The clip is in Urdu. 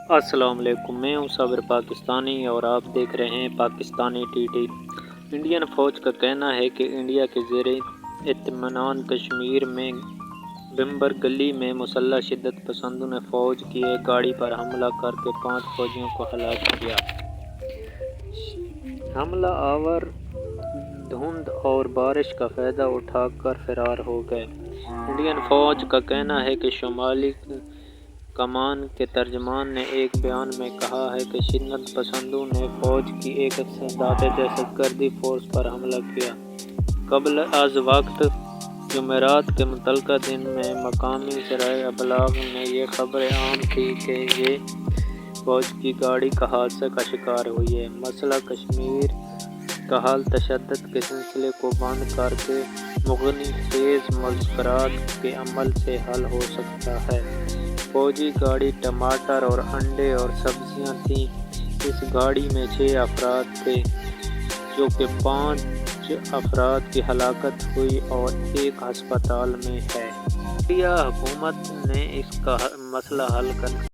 السلام علیکم، میں ہوں صابر پاکستانی اور آپ دیکھ رہے ہیں پاکستانی ٹی ٹی۔ انڈین فوج کا کہنا ہے کہ انڈیا کے زیر اطمینان کشمیر میں بھمبر گلی میں مسلح شدت پسندوں نے فوج کی ایک گاڑی پر حملہ کر کے 5 فوجیوں کو ہلاک کیا۔ حملہ آور دھند اور بارش کا فائدہ اٹھا کر فرار ہو گئے۔ انڈین فوج کا کہنا ہے کہ شمالی کمان کے ترجمان نے ایک بیان میں کہا ہے کہ شدت پسندوں نے فوج کی ایک دھاتے دہشت گردی فورس پر حملہ کیا۔ قبل از وقت جمعرات کے متعلقہ دن میں مقامی ذرائع ابلاغ میں یہ خبریں عام تھیں کہ یہ فوج کی گاڑی کا حادثے کا شکار ہوئی ہے۔ مسئلہ کشمیر کا حل تشدد کے سلسلے کو بند کر کے مغنی خیز مذاکرات کے عمل سے حل ہو سکتا ہے۔ فوجی گاڑی ٹماٹر اور انڈے اور سبزیاں تھیں۔ اس گاڑی میں 6 افراد تھے، جو کہ 5 افراد کی ہلاکت ہوئی اور ایک ہسپتال میں ہے۔ انڈیا حکومت نے اس کا مسئلہ حل کرنے